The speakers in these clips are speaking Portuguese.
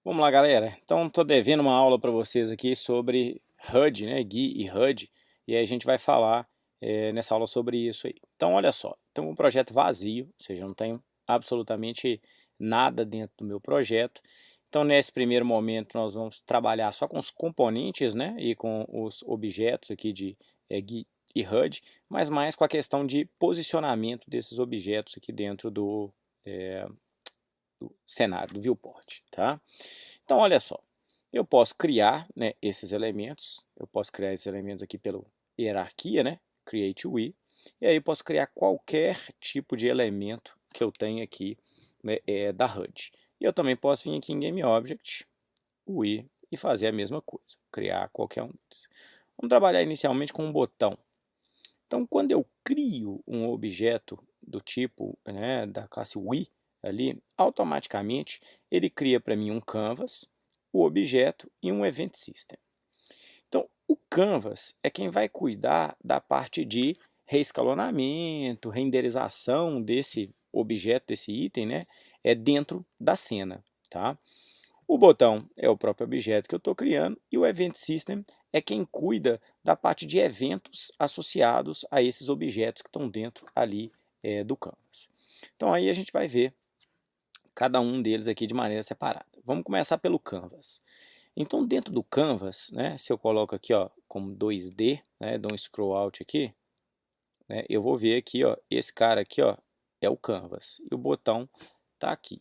Vamos lá, galera. Então, estou devendo uma aula para vocês aqui sobre HUD, né? GUI e HUD, e aí a gente vai falar nessa aula sobre isso aí. Então, olha só, então um projeto vazio, ou seja, não tenho absolutamente nada dentro do meu projeto. Então, nesse primeiro momento, nós vamos trabalhar só com os componentes, né? E com os objetos aqui de GUI e HUD, mas mais com a questão de posicionamento desses objetos aqui dentro do cenário, do viewport, tá? Então, olha só, eu posso criar, né, esses elementos, eu posso criar esses elementos aqui pela hierarquia, né, create UI, e aí eu posso criar qualquer tipo de elemento que eu tenha aqui, né, da HUD. E eu também posso vir aqui em GameObject, UI, e fazer a mesma coisa, criar qualquer um deles. Vamos trabalhar inicialmente com um botão. Então, quando eu crio um objeto do tipo, né, da classe UI, ali, automaticamente ele cria para mim um canvas, o objeto e um event system. Então, o canvas é quem vai cuidar da parte de reescalonamento, renderização desse objeto, desse item, né, dentro da cena, tá? O botão é o próprio objeto que eu estou criando e o Event System é quem cuida da parte de eventos associados a esses objetos que estão dentro ali do Canvas. Então aí a gente vai ver cada um deles aqui de maneira separada. Vamos começar pelo Canvas. Então dentro do Canvas, né, se eu coloco aqui ó, como 2D, né, dou um scroll out aqui, né, eu vou ver aqui, ó, esse cara aqui ó, é o Canvas e o botão está aqui.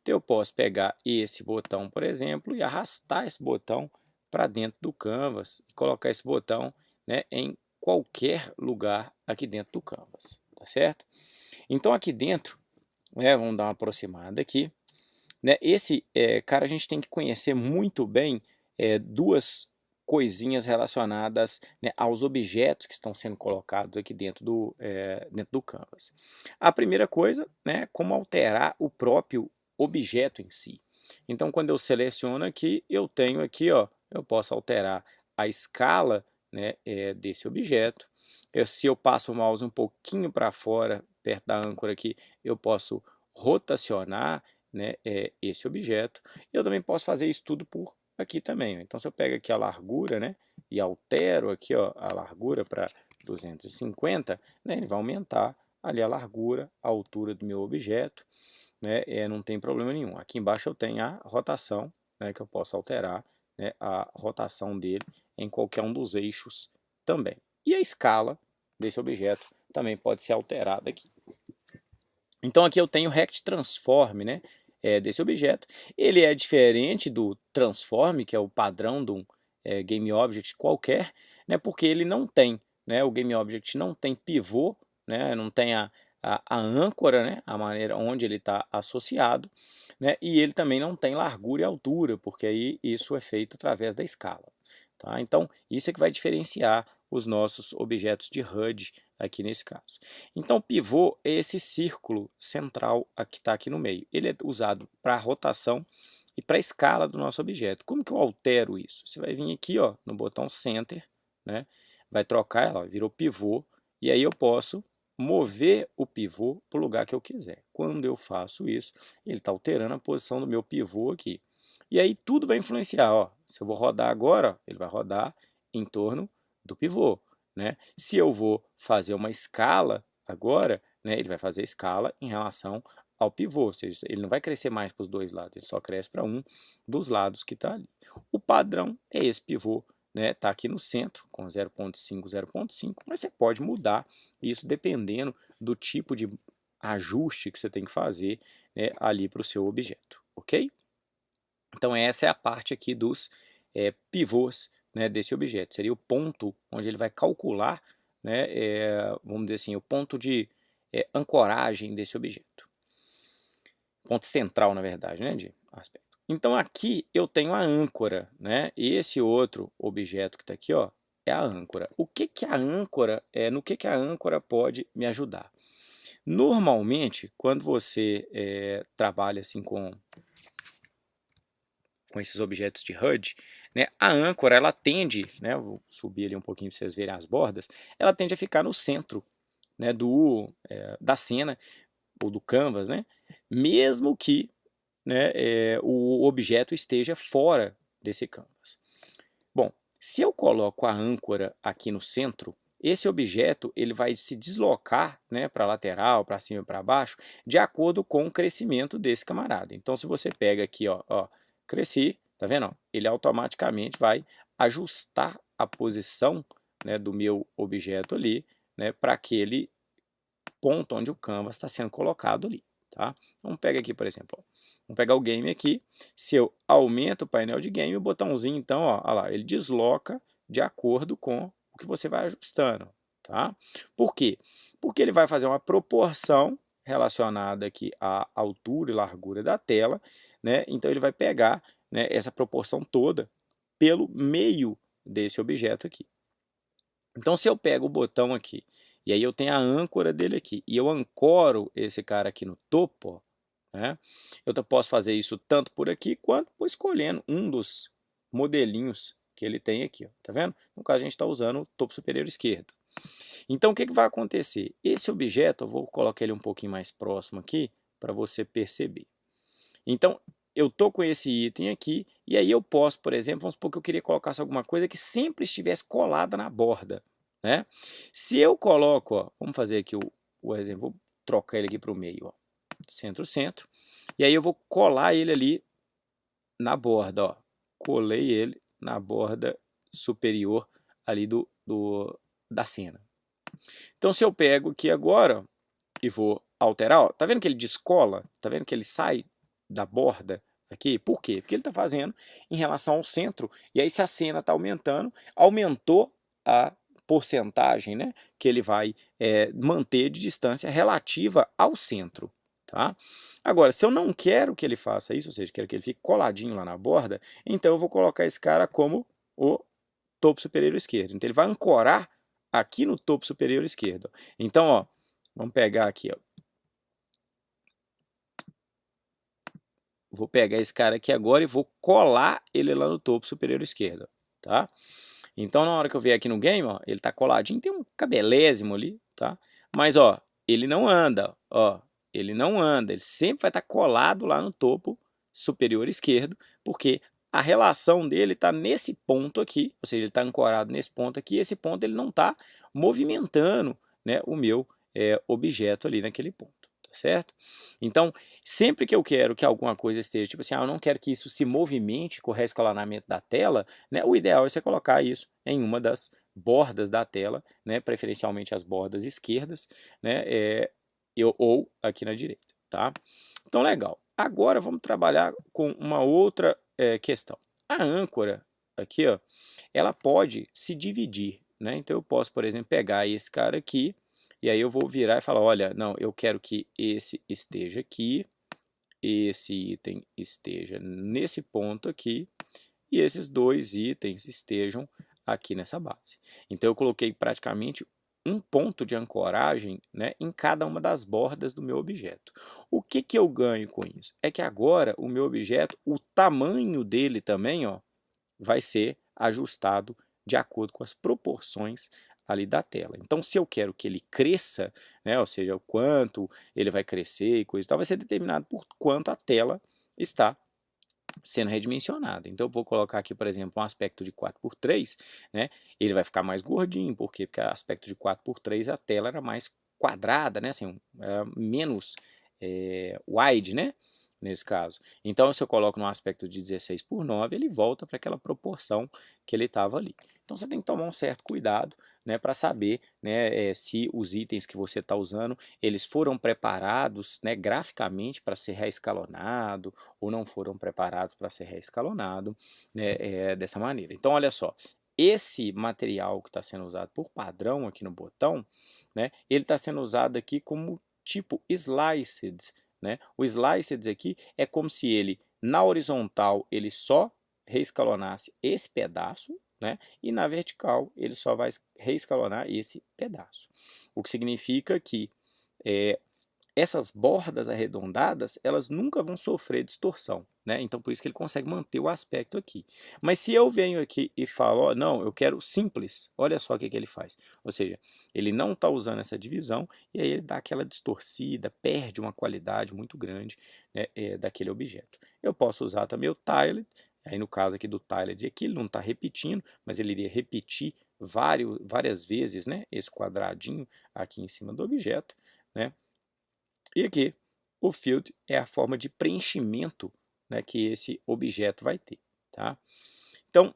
Então eu posso pegar esse botão, por exemplo, e arrastar esse botão para dentro do Canvas e colocar esse botão, né, em qualquer lugar aqui dentro do Canvas, tá certo? Então aqui dentro, né, vamos dar uma aproximada aqui, né, esse cara a gente tem que conhecer muito bem duas coisinhas relacionadas, né, aos objetos que estão sendo colocados aqui dentro do Canvas. A primeira coisa, né, como alterar o próprio objeto em si. Então, quando eu seleciono aqui, eu tenho aqui, ó, eu posso alterar a escala, né, desse objeto. Se eu passo o mouse um pouquinho para fora, perto da âncora aqui, eu posso rotacionar, né, esse objeto. Eu também posso fazer isso tudo por aqui também. Então, se eu pego aqui a largura, né, e altero aqui ó, a largura para 250, né, ele vai aumentar ali a largura, a altura do meu objeto, né, não tem problema nenhum. Aqui embaixo eu tenho a rotação, né, que eu posso alterar, né, a rotação dele em qualquer um dos eixos também. E a escala desse objeto também pode ser alterada aqui. Então aqui eu tenho o Rect Transform, né, desse objeto. Ele é diferente do Transform, que é o padrão de um GameObject qualquer, né, porque ele não tem, né, o GameObject não tem pivô, né, não tem a âncora, né, a maneira onde ele está associado, né, e ele também não tem largura e altura, porque aí isso é feito através da escala. Tá? Então isso é que vai diferenciar os nossos objetos de HUD aqui nesse caso. Então, o pivô é esse círculo central que está aqui no meio. Ele é usado para a rotação e para a escala do nosso objeto. Como que eu altero isso? Você vai vir aqui ó, no botão Center, né? Vai trocar ela, virou pivô, e aí eu posso mover o pivô para o lugar que eu quiser. Quando eu faço isso, ele está alterando a posição do meu pivô aqui. E aí tudo vai influenciar. Ó. Se eu vou rodar agora, ele vai rodar em torno do pivô. Né? Se eu vou fazer uma escala agora, né, ele vai fazer escala em relação ao pivô, ou seja, ele não vai crescer mais para os dois lados, ele só cresce para um dos lados que está ali. O padrão é esse pivô, né, tá aqui no centro com 0.5, 0.5, mas você pode mudar isso dependendo do tipo de ajuste que você tem que fazer, né, ali para o seu objeto, ok? Então essa é a parte aqui dos pivôs, né, desse objeto. Seria o ponto onde ele vai calcular, né, vamos dizer assim, o ponto de ancoragem desse objeto. Ponto central, na verdade, né, de aspecto. Então aqui eu tenho a âncora, né, e esse outro objeto que está aqui, ó, é a âncora. O que que a âncora no que a âncora pode me ajudar? Normalmente, quando você trabalha assim com esses objetos de HUD, né, a âncora ela tende, né, vou subir ali um pouquinho para vocês verem as bordas, ela tende a ficar no centro, né, da cena ou do canvas, né, mesmo que né, o objeto esteja fora desse canvas. Bom, se eu coloco a âncora aqui no centro, esse objeto ele vai se deslocar, né, para a lateral, para cima e para baixo, de acordo com o crescimento desse camarada. Então, se você pega aqui, ó, cresci, tá vendo? Ó? Ele automaticamente vai ajustar a posição, né, do meu objeto ali, né, para aquele ponto onde o canvas está sendo colocado ali. Tá? Vamos pegar aqui, por exemplo, ó. Vamos pegar o game aqui. Se eu aumento o painel de game, o botãozinho, então, ó, olha lá, ele desloca de acordo com o que você vai ajustando. Tá? Por quê? Porque ele vai fazer uma proporção relacionada aqui à altura e largura da tela, né? Então ele vai pegar, né, essa proporção toda pelo meio desse objeto aqui. Então, se eu pego o botão aqui, e aí eu tenho a âncora dele aqui, e eu ancoro esse cara aqui no topo, ó, né? Eu posso fazer isso tanto por aqui, quanto por escolhendo um dos modelinhos que ele tem aqui, ó, tá vendo? No caso, a gente está usando o topo superior esquerdo. Então, o que vai acontecer? Esse objeto, eu vou colocar ele um pouquinho mais próximo aqui, para você perceber. Então, eu estou com esse item aqui, e aí eu posso, por exemplo, vamos supor que eu queria colocar alguma coisa que sempre estivesse colada na borda. Né? Se eu coloco, ó, vamos fazer aqui o exemplo, vou trocar ele aqui para o meio, ó, centro, centro, e aí eu vou colar ele ali na borda, ó, colei ele na borda superior ali da cena. Então, se eu pego aqui agora e vou alterar, ó, tá vendo que ele descola? Tá vendo que ele sai da borda aqui? Por quê? Porque ele está fazendo em relação ao centro, e aí se a cena está aumentando, aumentou a porcentagem, né, que ele vai manter de distância relativa ao centro. Tá? Agora, se eu não quero que ele faça isso, ou seja, quero que ele fique coladinho lá na borda, então eu vou colocar esse cara como o topo superior esquerdo. Então ele vai ancorar aqui no topo superior esquerdo. Então, ó, vamos pegar aqui, ó. Vou pegar esse cara aqui agora e vou colar ele lá no topo superior esquerdo, tá? Então, na hora que eu vier aqui no game, ó, ele tá coladinho, tem um cabelésimo ali, tá? Mas, ó, ele não anda, ó, ele não anda, ele sempre vai estar colado lá no topo superior esquerdo, porque a relação dele está nesse ponto aqui, ou seja, ele está ancorado nesse ponto aqui, e esse ponto ele não está movimentando, né, o meu objeto ali naquele ponto. Certo? Então, sempre que eu quero que alguma coisa esteja, tipo assim, eu não quero que isso se movimente com o reescalonamento da tela, né, o ideal é você colocar isso em uma das bordas da tela, né, preferencialmente as bordas esquerdas, né, ou aqui na direita, tá? Então, legal. Agora vamos trabalhar com uma outra questão. A âncora aqui, ó, ela pode se dividir, né? Então eu posso, por exemplo, pegar esse cara aqui, e aí eu vou virar e falar, olha, não, eu quero que esse esteja aqui, esse item esteja nesse ponto aqui, e esses dois itens estejam aqui nessa base. Então eu coloquei praticamente um ponto de ancoragem, né, em cada uma das bordas do meu objeto. O que que eu ganho com isso? É que agora o meu objeto, o tamanho dele também, ó, vai ser ajustado de acordo com as proporções ali da tela. Então, se eu quero que ele cresça, né, ou seja, o quanto ele vai crescer e coisa e tal, vai ser determinado por quanto a tela está sendo redimensionada. Então, eu vou colocar aqui, por exemplo, um aspecto de 4x3, né, ele vai ficar mais gordinho, por quê? Porque aspecto de 4x3 a tela era mais quadrada, né, assim, era menos wide, né, nesse caso. Então, se eu coloco num aspecto de 16:9, ele volta para aquela proporção que ele estava ali. Então, você tem que tomar um certo cuidado, né, para saber, né, se os itens que você está usando, eles foram preparados, né, graficamente para ser reescalonado ou não foram preparados para ser reescalonado, né, dessa maneira. Então, olha só, esse material que está sendo usado por padrão aqui no botão, né, ele está sendo usado aqui como tipo sliced, né? O sliced aqui é como se ele, na horizontal, ele só reescalonasse esse pedaço, né? E na vertical ele só vai reescalonar esse pedaço. O que significa que essas bordas arredondadas, elas nunca vão sofrer distorção, né? Então, por isso que ele consegue manter o aspecto aqui. Mas se eu venho aqui e falo, ó, não, eu quero simples, olha só o que ele faz. Ou seja, ele não está usando essa divisão e aí ele dá aquela distorcida, perde uma qualidade muito grande, né, daquele objeto. Eu posso usar também o tiled, aí no caso aqui do tiled aqui, ele não está repetindo, mas ele iria repetir várias vezes, né, esse quadradinho aqui em cima do objeto, né? E aqui, o field é a forma de preenchimento, né, que esse objeto vai ter. Tá? Então,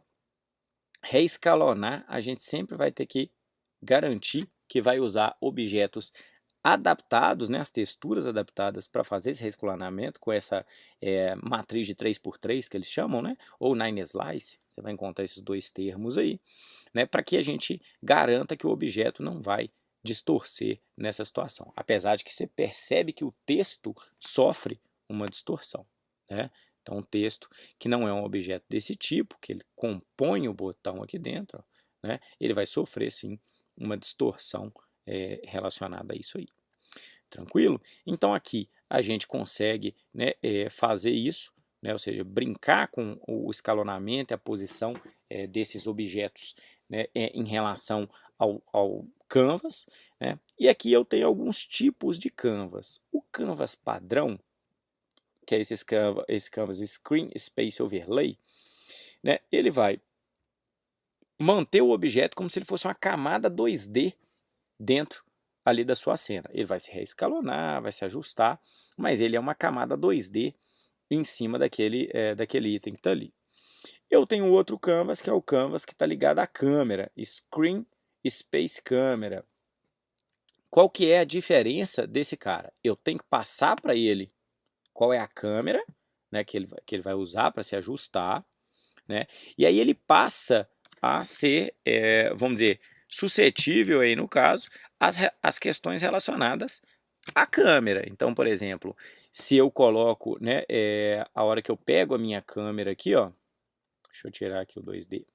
reescalonar, a gente sempre vai ter que garantir que vai usar objetos adaptados, né, as texturas adaptadas para fazer esse reescalonamento com essa matriz de 3x3 que eles chamam, né, ou 9-slice, você vai encontrar esses dois termos aí, né, para que a gente garanta que o objeto não vai distorcer nessa situação, apesar de que você percebe que o texto sofre uma distorção, né? Então, um texto que não é um objeto desse tipo, que ele compõe o botão aqui dentro, ó, né? Ele vai sofrer sim uma distorção relacionada a isso aí. Tranquilo? Então aqui a gente consegue, né, fazer isso, né, ou seja, brincar com o escalonamento e a posição desses objetos, né, em relação ao canvas, né? E aqui eu tenho alguns tipos de canvas. O canvas padrão, que é esse canvas Screen Space Overlay, né, ele vai manter o objeto como se ele fosse uma camada 2D dentro ali da sua cena. Ele vai se reescalonar, vai se ajustar, mas ele é uma camada 2D em cima daquele item que está ali. Eu tenho outro canvas, que é o canvas que está ligado à câmera, Screen Space Camera. Qual que é a diferença desse cara? Eu tenho que passar para ele qual é a câmera, né, que ele vai usar para se ajustar, né? E aí ele passa a ser, vamos dizer, suscetível aí no caso às questões relacionadas à câmera. Então, por exemplo, se eu coloco, né, a hora que eu pego a minha câmera aqui, ó, deixa eu tirar aqui o 2D,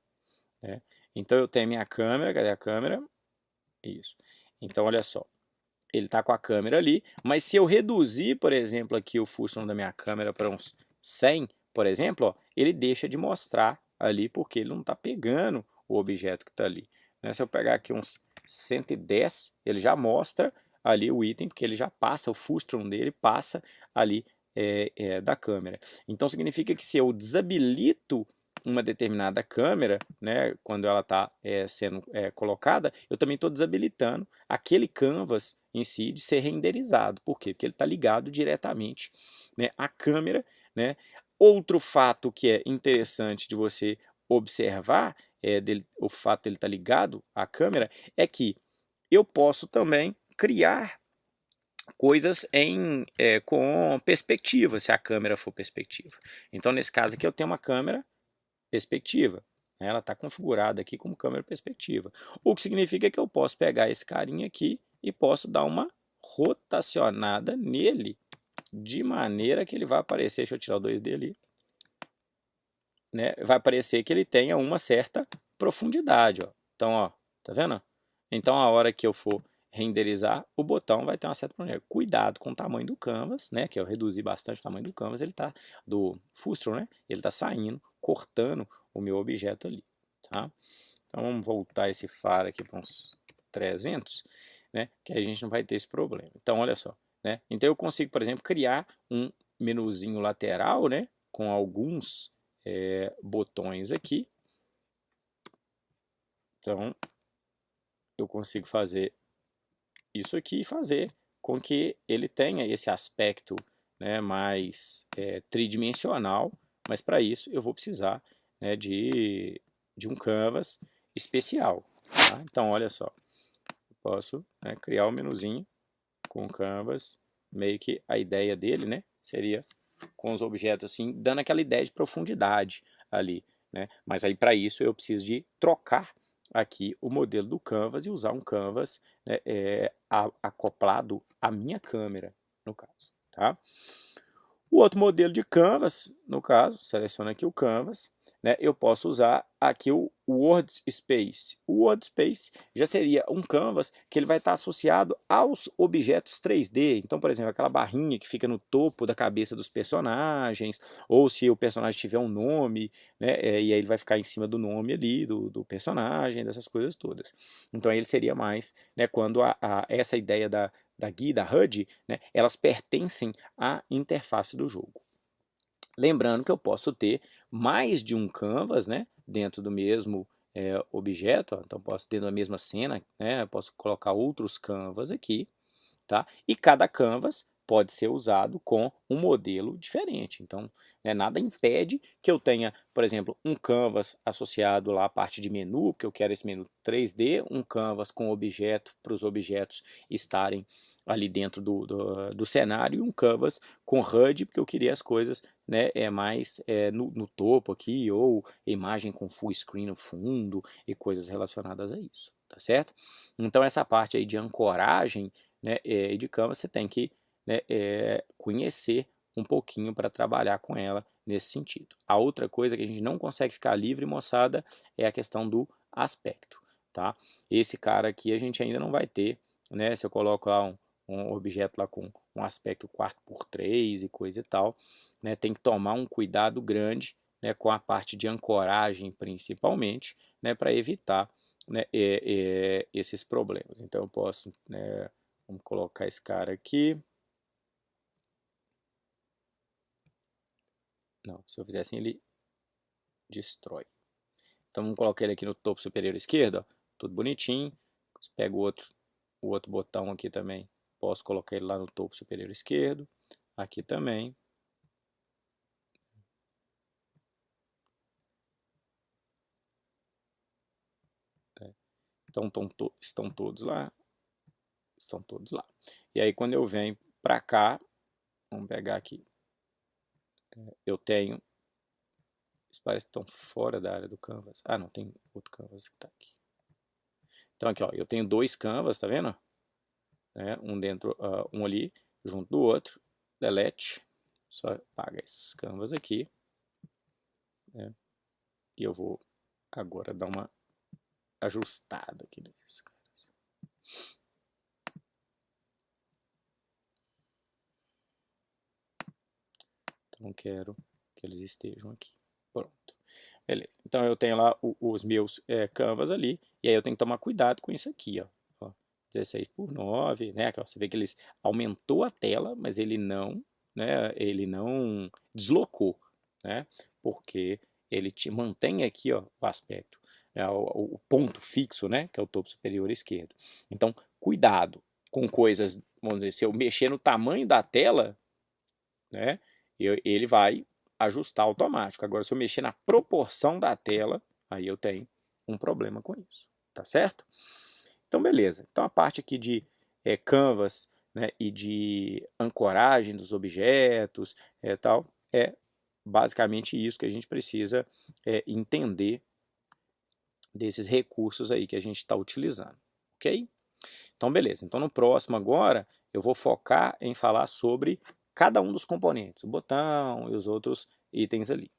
né? Então eu tenho a minha câmera, cadê a câmera? Isso. Então olha só, ele está com a câmera ali, mas se eu reduzir, por exemplo, aqui o Fusion da minha câmera para uns 100, por exemplo, ó, ele deixa de mostrar ali porque ele não está pegando o objeto que está ali. Né? Se eu pegar aqui uns 110, ele já mostra ali o item, porque ele já passa, o Fusion dele passa ali da câmera. Então significa que se eu desabilito uma determinada câmera, né, quando ela está sendo colocada, eu também estou desabilitando aquele canvas em si de ser renderizado. Por quê? Porque ele está ligado diretamente, né, à câmera. Né? Outro fato que é interessante de você observar, o fato dele estar ligado à câmera, é que eu posso também criar coisas com perspectiva, se a câmera for perspectiva. Então, nesse caso aqui, eu tenho uma câmera perspectiva. Ela está configurada aqui como câmera perspectiva. O que significa que eu posso pegar esse carinha aqui e posso dar uma rotacionada nele, de maneira que ele vai aparecer, deixa eu tirar o 2D ali, né? Vai aparecer que ele tenha uma certa profundidade. Ó. Então, ó, tá vendo? Então, a hora que eu for renderizar, o botão vai ter uma certa profundidade. Cuidado com o tamanho do canvas, né? Que eu reduzi bastante o tamanho do canvas, ele tá do Frustum, né? Ele tá saindo, cortando o meu objeto ali, tá? Então, vamos voltar esse faro aqui para uns 300, né? Que a gente não vai ter esse problema. Então, olha só, né? Então, eu consigo, por exemplo, criar um menuzinho lateral, né? Com alguns botões aqui. Então, eu consigo fazer isso aqui e fazer com que ele tenha esse aspecto, né, mais tridimensional, mas para isso eu vou precisar, né, de um canvas especial. Tá? Então, olha só, eu posso, né, criar um menuzinho com canvas, meio que a ideia dele, né, seria com os objetos assim, dando aquela ideia de profundidade ali, né? Mas aí para isso eu preciso de trocar aqui o modelo do canvas e usar um canvas, né, acoplado à minha câmera, no caso, tá? O outro modelo de canvas, no caso, seleciona aqui o canvas, né, eu posso usar aqui o Wordspace. O Wordspace já seria um canvas que ele vai estar associado aos objetos 3D. Então, por exemplo, aquela barrinha que fica no topo da cabeça dos personagens, ou se o personagem tiver um nome, né, e aí ele vai ficar em cima do nome ali, do personagem, dessas coisas todas. Então ele seria mais, né, quando essa ideia da GUI, da HUD, né, elas pertencem à interface do jogo. Lembrando que eu posso ter mais de um canvas, né, dentro do mesmo objeto, ó. Então posso, dentro da mesma cena, né, eu posso colocar outros canvas aqui, tá? E cada canvas pode ser usado com um modelo diferente. Então, né, nada impede que eu tenha, por exemplo, um canvas associado lá à parte de menu, porque eu quero esse menu 3D, um canvas com objeto, para os objetos estarem ali dentro do cenário, e um canvas com HUD, porque eu queria as coisas, né, mais no topo aqui, ou imagem com full screen no fundo, e coisas relacionadas a isso, tá certo? Então essa parte aí de ancoragem, né, de canvas, você tem que, né, conhecer um pouquinho para trabalhar com ela nesse sentido. A outra coisa que a gente não consegue ficar livre, moçada, é a questão do aspecto, tá? Esse cara aqui a gente ainda não vai ter, né? Se eu coloco lá um objeto lá com um aspecto 4x3 e coisa e tal, né, tem que tomar um cuidado grande, né, com a parte de ancoragem principalmente, né, para evitar, né, esses problemas. Então eu posso, né, vamos colocar esse cara aqui. Não, se eu fizer assim ele destrói. Então vamos colocar ele aqui no topo superior esquerdo, ó, tudo bonitinho. Pego o outro botão aqui também, posso colocar ele lá no topo superior esquerdo, aqui também. Então estão todos lá. Estão todos lá. E aí quando eu venho para cá, vamos pegar aqui, eu tenho, eles parecem que estão fora da área do canvas. Ah, não, tem outro canvas que está aqui. Então aqui, ó, eu tenho dois canvas, tá vendo? Um dentro, um ali, junto do outro. Delete. Só apaga esses canvas aqui. Né? E eu vou agora dar uma ajustada aqui nesses caras. Então quero que eles estejam aqui. Pronto. Beleza. Então eu tenho lá os meus canvas ali, e aí eu tenho que tomar cuidado com isso aqui, ó. 16:9, né? Você vê que eles aumentou a tela, mas ele não, né, ele não deslocou, né? Porque ele te mantém aqui, ó, o aspecto, né, o ponto fixo, né, que é o topo superior esquerdo. Então, cuidado com coisas, vamos dizer, se eu mexer no tamanho da tela, né, ele vai ajustar automático. Agora, se eu mexer na proporção da tela, aí eu tenho um problema com isso, tá certo? Então, beleza. Então, a parte aqui de canvas, né, e de ancoragem dos objetos tal, é basicamente isso que a gente precisa entender desses recursos aí que a gente está utilizando, ok? Então, beleza. Então, no próximo agora, eu vou focar em falar sobre cada um dos componentes, o botão e os outros itens ali.